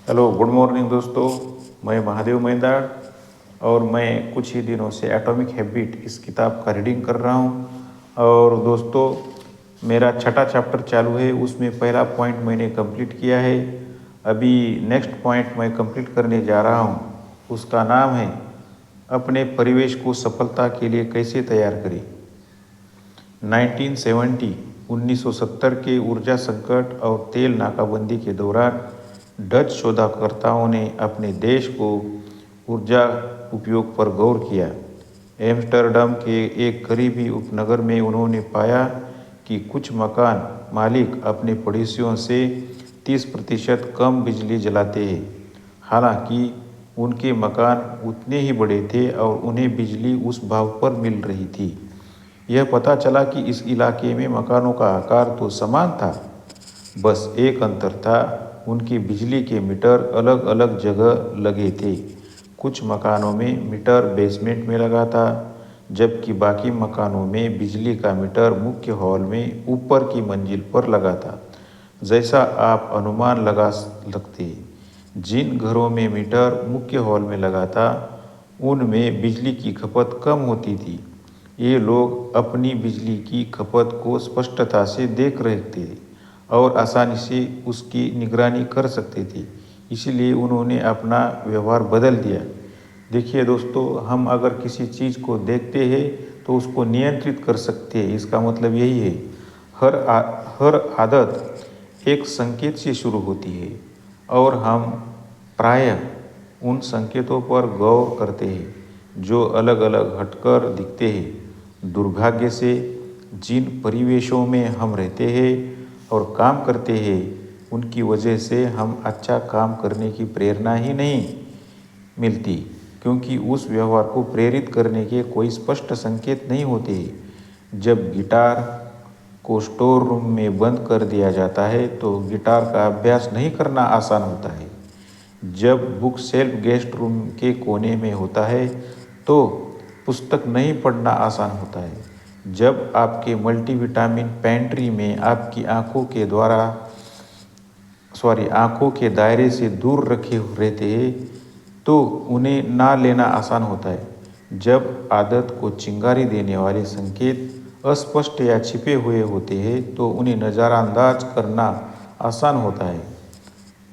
Hello good morning दोस्तों। मैं महादेव मैदाड़ और मैं कुछ ही दिनों से एटॉमिक हैबिट इस किताब का रीडिंग कर रहा हूँ। और दोस्तों मेरा छठा चैप्टर चालू है, उसमें पहला पॉइंट मैंने कंप्लीट किया है। अभी नेक्स्ट पॉइंट मैं कंप्लीट करने जा रहा हूँ, उसका नाम है अपने परिवेश को सफलता के लिए कैसे तैयार करें। 1970 के ऊर्जा संकट और तेल नाकाबंदी के दौरान डच शोधकर्ताओं ने अपने देश को ऊर्जा उपयोग पर गौर किया। एम्स्टर्डम के एक गरीबी उपनगर में उन्होंने पाया कि कुछ मकान मालिक अपने पड़ोसियों से 30% कम बिजली जलाते हैं। हालांकि उनके मकान उतने ही बड़े थे और उन्हें बिजली उस भाव पर मिल रही थी। यह पता चला कि इस इलाके में मकानों का आकार तो समान था, बस एक अंतर था, उनके बिजली के मीटर अलग अलग जगह लगे थे। कुछ मकानों में मीटर बेसमेंट में लगा था, जबकि बाकी मकानों में बिजली का मीटर मुख्य हॉल में ऊपर की मंजिल पर लगा था। जैसा आप अनुमान लगा सकते हैं, जिन घरों में मीटर मुख्य हॉल में लगा था उनमें बिजली की खपत कम होती थी। ये लोग अपनी बिजली की खपत को स्पष्टता से देख रहे थे और आसानी से उसकी निगरानी कर सकते थे, इसलिए उन्होंने अपना व्यवहार बदल दिया। देखिए दोस्तों, हम अगर किसी चीज़ को देखते हैं तो उसको नियंत्रित कर सकते हैं, इसका मतलब यही है। हर आदत एक संकेत से शुरू होती है और हम प्रायः उन संकेतों पर गौर करते हैं जो अलग अलग हटकर दिखते हैं। दुर्भाग्य से जिन परिवेशों में हम रहते हैं और काम करते हैं उनकी वजह से हम अच्छा काम करने की प्रेरणा ही नहीं मिलती, क्योंकि उस व्यवहार को प्रेरित करने के कोई स्पष्ट संकेत नहीं होते। जब गिटार को स्टोर रूम में बंद कर दिया जाता है तो गिटार का अभ्यास नहीं करना आसान होता है। जब बुक शेल्फ गेस्ट रूम के कोने में होता है तो पुस्तक नहीं पढ़ना आसान होता है। जब आपके मल्टीविटामिन पैंट्री में आपकी आँखों के दायरे से दूर रखे रहते हैं तो उन्हें ना लेना आसान होता है। जब आदत को चिंगारी देने वाले संकेत अस्पष्ट या छिपे हुए होते हैं तो उन्हें नज़रअंदाज करना आसान होता है।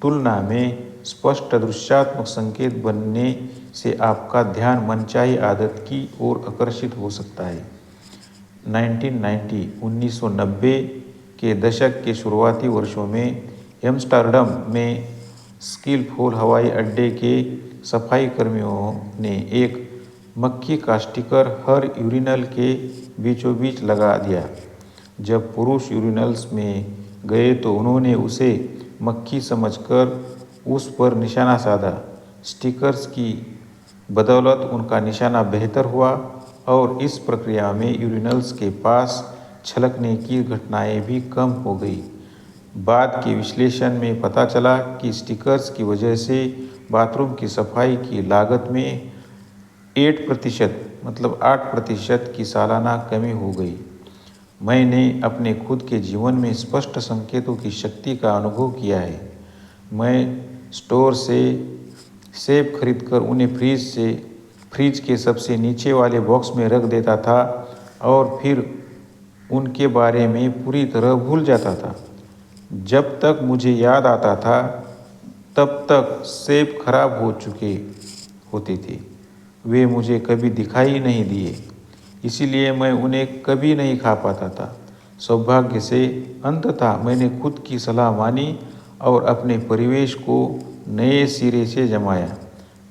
तुलना में स्पष्ट दृश्यात्मक संकेत बनने से आपका ध्यान मनचाही आदत की ओर आकर्षित हो सकता है। 1990 के दशक के शुरुआती वर्षों में एम्स्टर्डम में स्किलफुल हवाई अड्डे के सफाई कर्मियों ने एक मक्खी का स्टिकर हर यूरिनल के बीचों बीच लगा दिया। जब पुरुष यूरिनल्स में गए तो उन्होंने उसे मक्खी समझकर उस पर निशाना साधा। स्टिकर्स की बदौलत उनका निशाना बेहतर हुआ और इस प्रक्रिया में यूरिनल्स के पास छलकने की घटनाएं भी कम हो गई। बाद के विश्लेषण में पता चला कि स्टिकर्स की वजह से बाथरूम की सफाई की लागत में 8% की सालाना कमी हो गई। मैंने अपने खुद के जीवन में स्पष्ट संकेतों की शक्ति का अनुभव किया है। मैं स्टोर से सेब खरीदकर उन्हें फ्रिज के सबसे नीचे वाले बॉक्स में रख देता था और फिर उनके बारे में पूरी तरह भूल जाता था। जब तक मुझे याद आता था तब तक सेब खराब हो चुके होते थे। वे मुझे कभी दिखाई नहीं दिए, इसीलिए मैं उन्हें कभी नहीं खा पाता था। सौभाग्य से अंततः मैंने खुद की सलाह मानी और अपने परिवेश को नए सिरे से जमाया।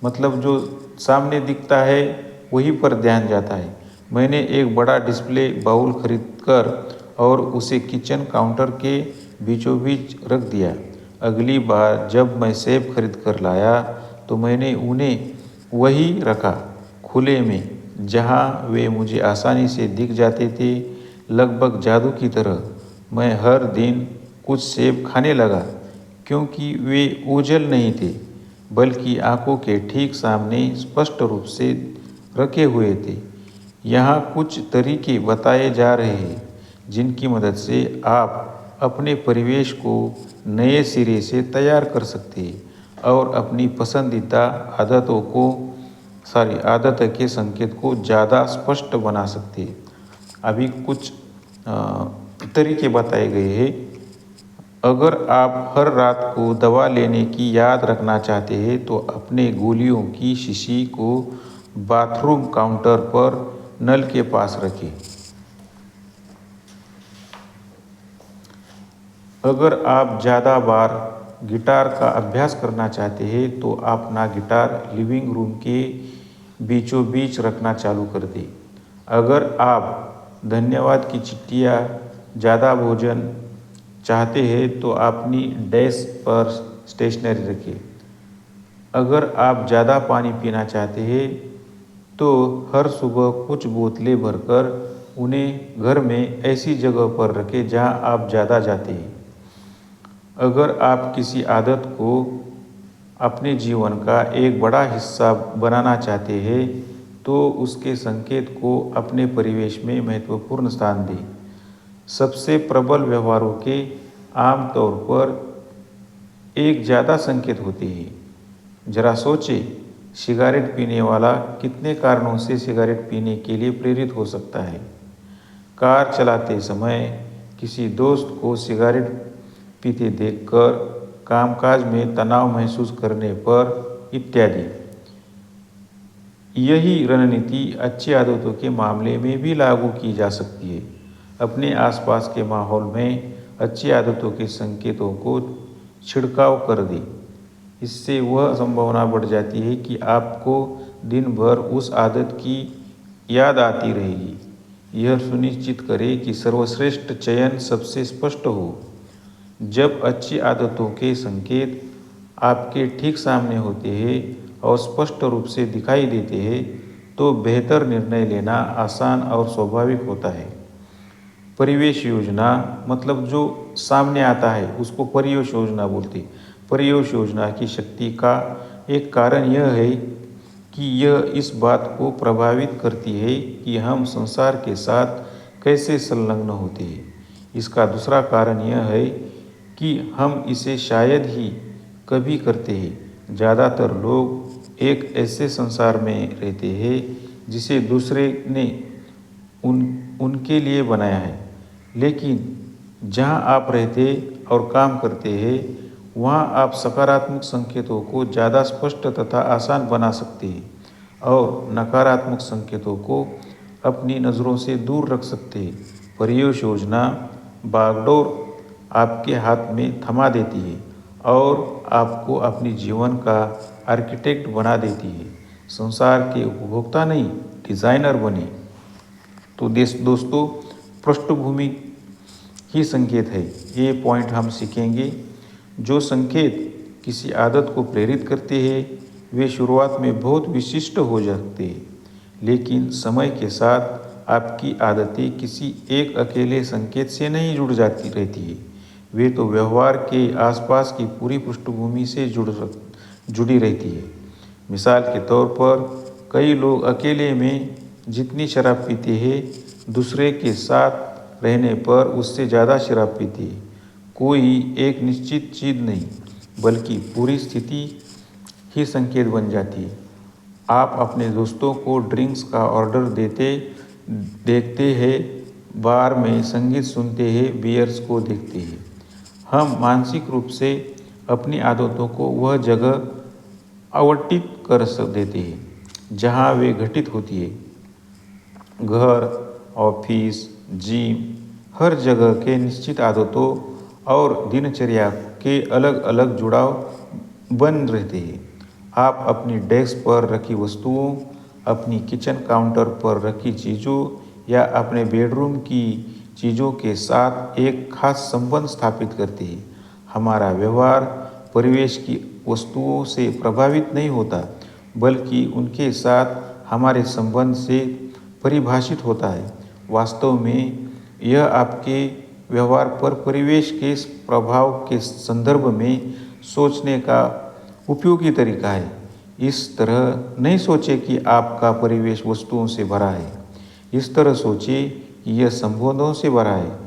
मतलब जो सामने दिखता है वहीं पर ध्यान जाता है। मैंने एक बड़ा डिस्प्ले बाउल खरीदकर और उसे किचन काउंटर के बीचों बीच रख दिया। अगली बार जब मैं सेब खरीद कर लाया तो मैंने उन्हें वहीं रखा, खुले में, जहां वे मुझे आसानी से दिख जाते थे, लगभग जादू की तरह। मैं हर दिन कुछ सेब खाने लगा, क्योंकि वे ओझल नहीं थे बल्कि आंखों के ठीक सामने स्पष्ट रूप से रखे हुए थे। यहाँ कुछ तरीके बताए जा रहे हैं जिनकी मदद से आप अपने परिवेश को नए सिरे से तैयार कर सकते हैं। और अपनी पसंदीदा आदत के संकेत को ज़्यादा स्पष्ट बना सकते हैं। अभी कुछ तरीके बताए गए हैं। अगर आप हर रात को दवा लेने की याद रखना चाहते हैं तो अपने गोलियों की शीशी को बाथरूम काउंटर पर नल के पास रखें। अगर आप ज़्यादा बार गिटार का अभ्यास करना चाहते हैं तो अपना गिटार लिविंग रूम के बीचों बीच रखना चालू कर दें। अगर आप धन्यवाद की चिट्ठियाँ ज़्यादा भोजन चाहते हैं तो अपनी डेस्क पर स्टेशनरी रखें। अगर आप ज़्यादा पानी पीना चाहते हैं तो हर सुबह कुछ बोतलें भरकर उन्हें घर में ऐसी जगह पर रखें जहां आप ज़्यादा जाते हैं। अगर आप किसी आदत को अपने जीवन का एक बड़ा हिस्सा बनाना चाहते हैं तो उसके संकेत को अपने परिवेश में महत्वपूर्ण स्थान दें। सबसे प्रबल व्यवहारों के आम तौर पर एक ज़्यादा संकेत होते हैं। जरा सोचें, सिगरेट पीने वाला कितने कारणों से सिगरेट पीने के लिए प्रेरित हो सकता है। कार चलाते समय किसी दोस्त को सिगरेट पीते देखकर, कामकाज में तनाव महसूस करने पर इत्यादि। यही रणनीति अच्छी आदतों के मामले में भी लागू की जा सकती है। अपने आसपास के माहौल में अच्छी आदतों के संकेतों को छिड़काव कर दें। इससे वह संभावना बढ़ जाती है कि आपको दिन भर उस आदत की याद आती रहेगी। यह सुनिश्चित करें कि सर्वश्रेष्ठ चयन सबसे स्पष्ट हो। जब अच्छी आदतों के संकेत आपके ठीक सामने होते हैं और स्पष्ट रूप से दिखाई देते हैं तो बेहतर निर्णय लेना आसान और स्वाभाविक होता है। परिवेश योजना मतलब जो सामने आता है उसको परिवेश योजना बोलते हैं। परिवेश योजना की शक्ति का एक कारण यह है कि यह इस बात को प्रभावित करती है कि हम संसार के साथ कैसे संलग्न होते हैं। इसका दूसरा कारण यह है कि हम इसे शायद ही कभी करते हैं। ज़्यादातर लोग एक ऐसे संसार में रहते हैं जिसे दूसरे ने उनके लिए बनाया है, लेकिन जहां आप रहते और काम करते हैं वहां आप सकारात्मक संकेतों को ज़्यादा स्पष्ट तथा आसान बना सकते हैं और नकारात्मक संकेतों को अपनी नज़रों से दूर रख सकते हैं। परिवेश योजना बागडोर आपके हाथ में थमा देती है और आपको अपने जीवन का आर्किटेक्ट बना देती है। संसार के उपभोक्ता नहीं, डिज़ाइनर बने। तो दोस्तों, पृष्ठभूमि ही संकेत है। ये पॉइंट हम सीखेंगे। जो संकेत किसी आदत को प्रेरित करते हैं वे शुरुआत में बहुत विशिष्ट हो जाते हैं, लेकिन समय के साथ आपकी आदतें किसी एक अकेले संकेत से नहीं जुड़ जाती रहती है। वे तो व्यवहार के आसपास की पूरी पृष्ठभूमि से जुड़ी रहती है। मिसाल के तौर पर कई लोग अकेले में जितनी शराब पीते हैं दूसरे के साथ रहने पर उससे ज़्यादा शराब पीते हैं। कोई एक निश्चित चीज़ नहीं बल्कि पूरी स्थिति ही संकेत बन जाती है। आप अपने दोस्तों को ड्रिंक्स का ऑर्डर देखते हैं, बार में संगीत सुनते हैं, बियर्स को देखते हैं। हम मानसिक रूप से अपनी आदतों को वह जगह आवंटित कर देते हैं जहां वे घटित होती है। घर, ऑफिस, जिम, हर जगह के निश्चित आदतों और दिनचर्या के अलग अलग जुड़ाव बन रहते हैं। आप अपनी डेस्क पर रखी वस्तुओं, अपनी किचन काउंटर पर रखी चीज़ों या अपने बेडरूम की चीज़ों के साथ एक खास संबंध स्थापित करते हैं। हमारा व्यवहार परिवेश की वस्तुओं से प्रभावित नहीं होता बल्कि उनके साथ हमारे संबंध से परिभाषित होता है। वास्तव में यह आपके व्यवहार पर परिवेश के प्रभाव के संदर्भ में सोचने का उपयोगी तरीका है। इस तरह नहीं सोचें कि आपका परिवेश वस्तुओं से भरा है। इस तरह सोचिए कि यह संबंधों से भरा है।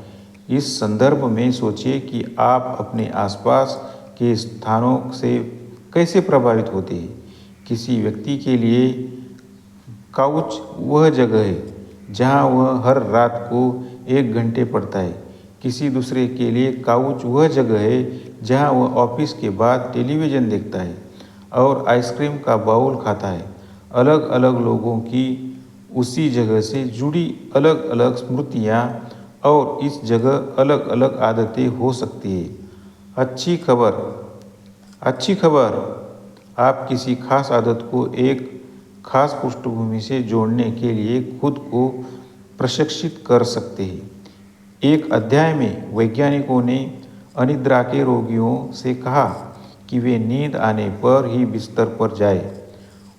इस संदर्भ में सोचिए कि आप अपने आसपास के स्थानों से कैसे प्रभावित होते हैं। किसी व्यक्ति के लिए काउच वह जगह है जहां वह हर रात को 1 घंटे पढ़ता है। किसी दूसरे के लिए काउच वह जगह है जहां वह ऑफिस के बाद टेलीविज़न देखता है और आइसक्रीम का बाउल खाता है। अलग अलग लोगों की उसी जगह से जुड़ी अलग अलग स्मृतियाँ और इस जगह अलग अलग आदतें हो सकती है। अच्छी खबर, आप किसी खास आदत को एक खास पृष्ठभूमि से जोड़ने के लिए खुद को प्रशिक्षित कर सकते हैं। एक अध्याय में वैज्ञानिकों ने अनिद्रा के रोगियों से कहा कि वे नींद आने पर ही बिस्तर पर जाएं।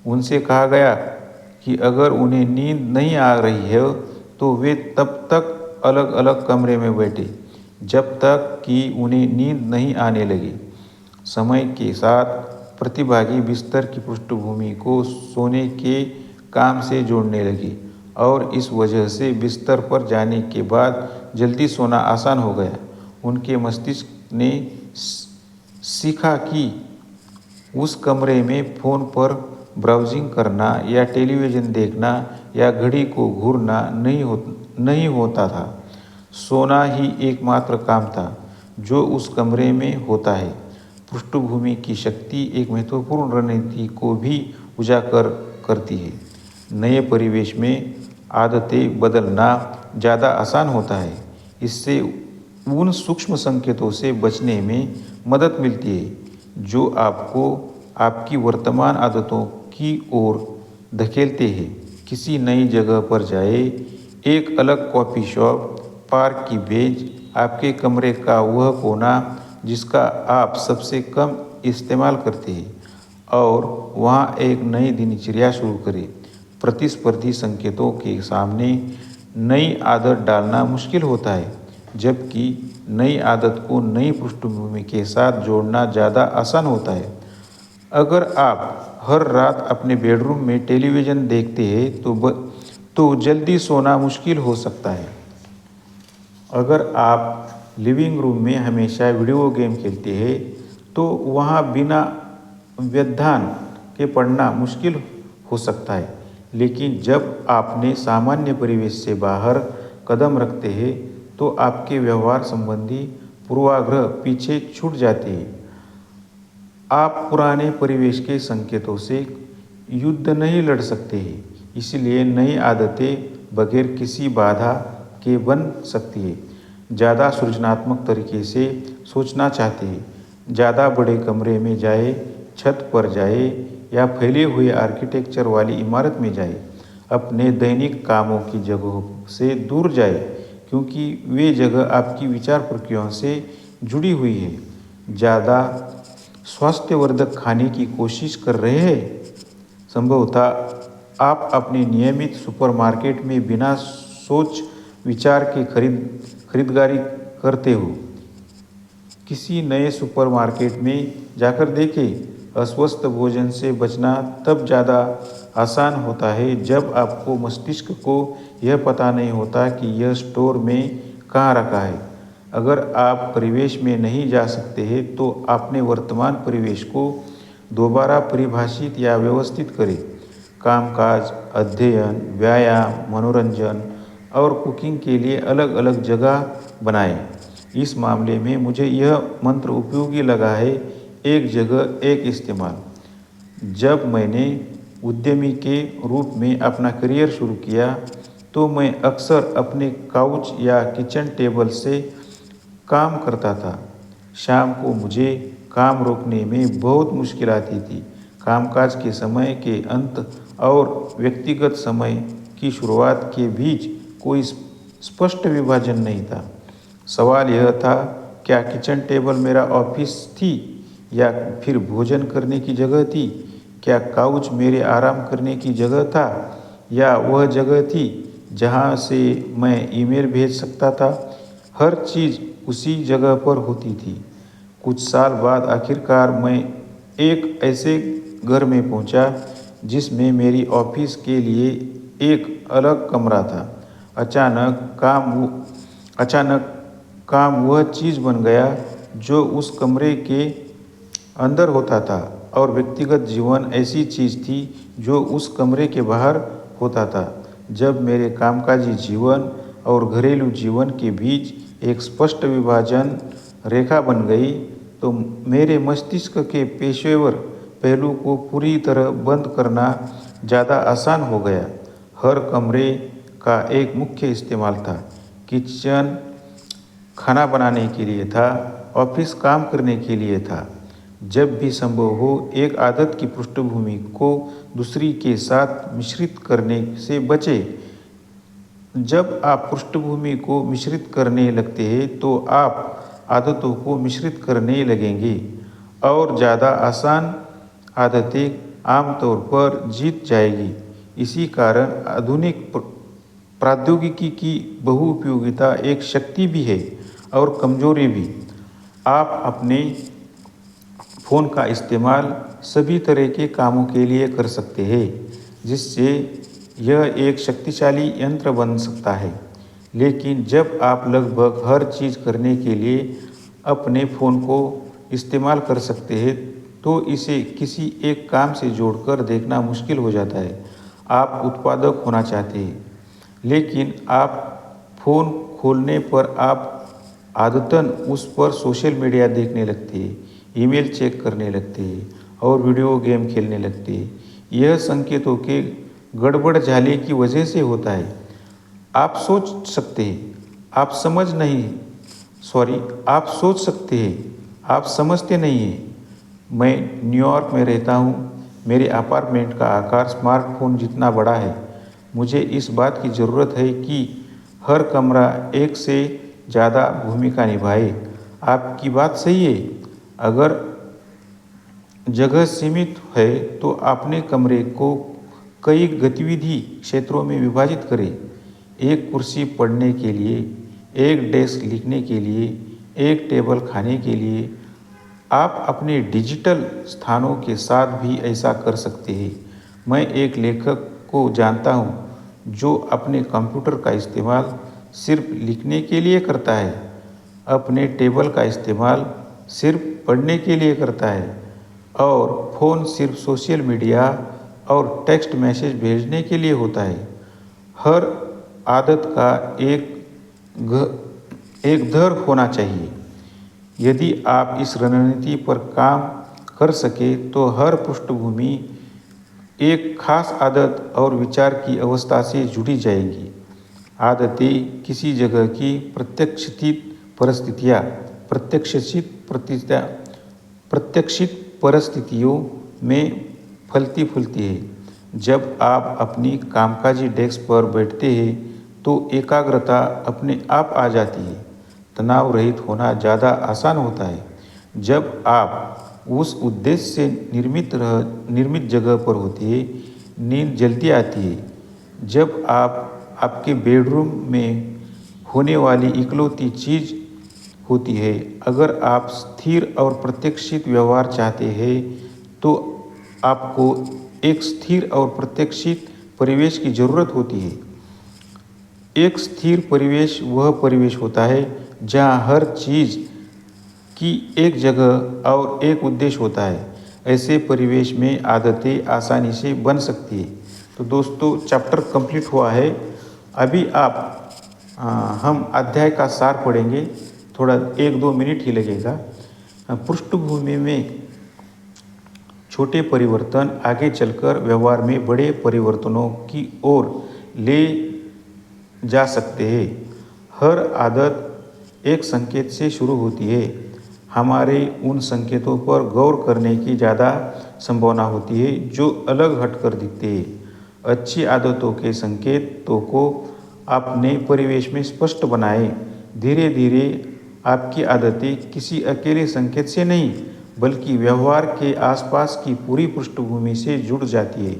उनसे कहा गया कि अगर उन्हें नींद नहीं आ रही है तो वे तब तक अलग अलग कमरे में बैठे जब तक कि उन्हें नींद नहीं आने लगी। समय के साथ प्रतिभागी बिस्तर की पृष्ठभूमि को सोने के काम से जोड़ने लगे और इस वजह से बिस्तर पर जाने के बाद जल्दी सोना आसान हो गया। उनके मस्तिष्क ने सीखा कि उस कमरे में फ़ोन पर ब्राउजिंग करना या टेलीविज़न देखना या घड़ी को घूरना नहीं होता था। सोना ही एकमात्र काम था जो उस कमरे में होता है। पृष्ठभूमि की शक्ति एक महत्वपूर्ण रणनीति को भी उजागर करती है। नए परिवेश में आदतें बदलना ज़्यादा आसान होता है। इससे उन सूक्ष्म संकेतों से बचने में मदद मिलती है जो आपको आपकी वर्तमान आदतों की ओर धकेलते हैं। किसी नई जगह पर जाए, एक अलग कॉफ़ी शॉप, पार्क की बेंच, आपके कमरे का वह कोना जिसका आप सबसे कम इस्तेमाल करते हैं और वहाँ एक नई दिनचर्या शुरू करें। प्रतिस्पर्धी संकेतों के सामने नई आदत डालना मुश्किल होता है, जबकि नई आदत को नई पृष्ठभूमि के साथ जोड़ना ज़्यादा आसान होता है। अगर आप हर रात अपने बेडरूम में टेलीविज़न देखते हैं तो जल्दी सोना मुश्किल हो सकता है। अगर आप लिविंग रूम में हमेशा वीडियो गेम खेलते हैं तो वहाँ बिना व्यवधान के पढ़ना मुश्किल हो सकता है। लेकिन जब आपने सामान्य परिवेश से बाहर कदम रखते हैं तो आपके व्यवहार संबंधी पूर्वाग्रह पीछे छूट जाते हैं। आप पुराने परिवेश के संकेतों से युद्ध नहीं लड़ सकते हैं, इसलिए नई आदतें बगैर किसी बाधा के बन सकती है। ज़्यादा सृजनात्मक तरीके से सोचना चाहते हैं, ज़्यादा बड़े कमरे में जाए, छत पर जाए या फैले हुए आर्किटेक्चर वाली इमारत में जाए। अपने दैनिक कामों की जगहों से दूर जाए क्योंकि वे जगह आपकी विचार प्रक्रियाओं से जुड़ी हुई है। ज़्यादा स्वास्थ्यवर्धक खाने की कोशिश कर रहे हैं। संभवतः आप अपने नियमित सुपरमार्केट में बिना सोच विचार के खरीदारी करते हो। किसी नए सुपरमार्केट में जाकर देखें। अस्वस्थ भोजन से बचना तब ज़्यादा आसान होता है जब आपको मस्तिष्क को यह पता नहीं होता कि यह स्टोर में कहाँ रखा है। अगर आप परिवेश में नहीं जा सकते हैं तो अपने वर्तमान परिवेश को दोबारा परिभाषित या व्यवस्थित करें। कामकाज, अध्ययन, व्यायाम, मनोरंजन और कुकिंग के लिए अलग अलग जगह बनाएं। इस मामले में मुझे यह मंत्र उपयोगी लगा है, एक जगह एक इस्तेमाल। जब मैंने उद्यमी के रूप में अपना करियर शुरू किया तो मैं अक्सर अपने काउच या किचन टेबल से काम करता था। शाम को मुझे काम रोकने में बहुत मुश्किल आती थी। कामकाज के समय के अंत और व्यक्तिगत समय की शुरुआत के बीच कोई स्पष्ट विभाजन नहीं था। सवाल यह था, क्या किचन टेबल मेरा ऑफिस थी या फिर भोजन करने की जगह थी? क्या काउच मेरे आराम करने की जगह था या वह जगह थी जहाँ से मैं ईमेल भेज सकता था? हर चीज़ उसी जगह पर होती थी। कुछ साल बाद आखिरकार मैं एक ऐसे घर में पहुंचा जिसमें मेरी ऑफिस के लिए एक अलग कमरा था। अचानक काम वह चीज़ बन गया जो उस कमरे के अंदर होता था। और व्यक्तिगत जीवन ऐसी चीज़ थी जो उस कमरे के बाहर होता था। जब मेरे कामकाजी जीवन और घरेलू जीवन के बीच एक स्पष्ट विभाजन रेखा बन गई तो मेरे मस्तिष्क के पेशेवर पहलू को पूरी तरह बंद करना ज़्यादा आसान हो गया। हर कमरे का एक मुख्य इस्तेमाल था। किचन खाना बनाने के लिए था, ऑफिस काम करने के लिए था। जब भी संभव हो एक आदत की पृष्ठभूमि को दूसरी के साथ मिश्रित करने से बचें। जब आप पृष्ठभूमि को मिश्रित करने लगते हैं तो आप आदतों को मिश्रित करने लगेंगे और ज़्यादा आसान आदतें आमतौर पर जीत जाएगी। इसी कारण आधुनिक प्रौद्योगिकी की बहुउपयोगिता एक शक्ति भी है और कमजोरी भी। आप अपने फ़ोन का इस्तेमाल सभी तरह के कामों के लिए कर सकते हैं, जिससे यह एक शक्तिशाली यंत्र बन सकता है। लेकिन जब आप लगभग हर चीज़ करने के लिए अपने फ़ोन को इस्तेमाल कर सकते हैं, तो इसे किसी एक काम से जोड़कर देखना मुश्किल हो जाता है। आप उत्पादक होना चाहते हैं, लेकिन आप फ़ोन खोलने पर आप आदतन उस पर सोशल मीडिया देखने लगते हैं, ईमेल चेक करने लगते हैं और वीडियो गेम खेलने लगते हैं। यह संकेतों के गड़बड़ झाले की वजह से होता है। आप सोच सकते हैं, आप सोच सकते हैं, आप समझते नहीं हैं। मैं न्यूयॉर्क में रहता हूँ। मेरे अपार्टमेंट का आकार स्मार्टफोन जितना बड़ा है। मुझे इस बात की ज़रूरत है कि हर कमरा एक से ज़्यादा भूमिका निभाए। आपकी बात सही है। अगर जगह सीमित है तो अपने कमरे को कई गतिविधि क्षेत्रों में विभाजित करें। एक कुर्सी पढ़ने के लिए, एक डेस्क लिखने के लिए, एक टेबल खाने के लिए। आप अपने डिजिटल स्थानों के साथ भी ऐसा कर सकते हैं। मैं एक लेखक को जानता हूँ जो अपने कंप्यूटर का इस्तेमाल सिर्फ लिखने के लिए करता है, अपने टेबल का इस्तेमाल सिर्फ पढ़ने के लिए करता है और फ़ोन सिर्फ सोशल मीडिया और टेक्स्ट मैसेज भेजने के लिए होता है। हर आदत का एक दर होना चाहिए। यदि आप इस रणनीति पर काम कर सके तो हर पृष्ठभूमि एक खास आदत और विचार की अवस्था से जुड़ी जाएगी। आदतें किसी जगह की प्रत्यक्षित परिस्थितियों में फलती फूलती है। जब आप अपनी कामकाजी डेस्क पर बैठते हैं तो एकाग्रता अपने आप आ जाती है। तनाव रहित होना ज़्यादा आसान होता है जब आप उस उद्देश्य से निर्मित जगह पर होते हैं। नींद जल्दी आती है जब आप आपके बेडरूम में होने वाली इकलौती चीज़ होती है। अगर आप स्थिर और प्रत्याशित व्यवहार चाहते हैं तो आपको एक स्थिर और प्रत्याशित परिवेश की ज़रूरत होती है। एक स्थिर परिवेश वह परिवेश होता है जहाँ हर चीज़ की एक जगह और एक उद्देश्य होता है। ऐसे परिवेश में आदतें आसानी से बन सकती है। तो दोस्तों, चैप्टर कंप्लीट हुआ है। अभी हम अध्याय का सार पढ़ेंगे। थोड़ा 1-2 मिनट ही लगेगा। पृष्ठभूमि में छोटे परिवर्तन आगे चलकर व्यवहार में बड़े परिवर्तनों की ओर ले जा सकते हैं। हर आदत एक संकेत से शुरू होती है। हमारे उन संकेतों पर गौर करने की ज़्यादा संभावना होती है जो अलग हटकर दिखते हैं। अच्छी आदतों के संकेतों को अपने परिवेश में स्पष्ट बनाएं। धीरे धीरे आपकी आदतें किसी अकेले संकेत से नहीं बल्कि व्यवहार के आसपास की पूरी पृष्ठभूमि से जुड़ जाती है।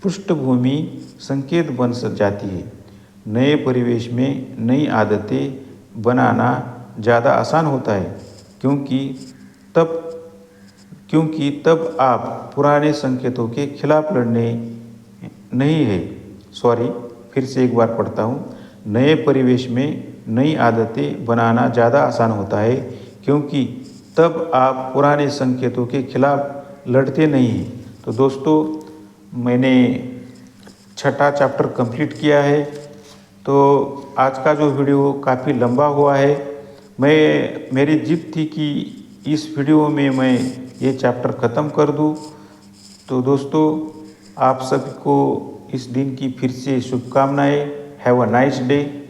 पृष्ठभूमि संकेत बन जाती है। नए परिवेश में नई आदतें बनाना ज़्यादा आसान होता है क्योंकि तब आप पुराने संकेतों के खिलाफ लड़ने नहीं है। फिर से एक बार पढ़ता हूँ। नए परिवेश में नई आदतें बनाना ज़्यादा आसान होता है क्योंकि तब आप पुराने संकेतों के खिलाफ लड़ते नहीं हैं। तो दोस्तों मैंने छठा चैप्टर कंप्लीट किया है। तो आज का जो वीडियो काफ़ी लंबा हुआ है। मेरी जिद थी कि इस वीडियो में मैं ये चैप्टर ख़त्म कर दूं। तो दोस्तों आप सभी को इस दिन की फिर से शुभकामनाएं। Have a nice day.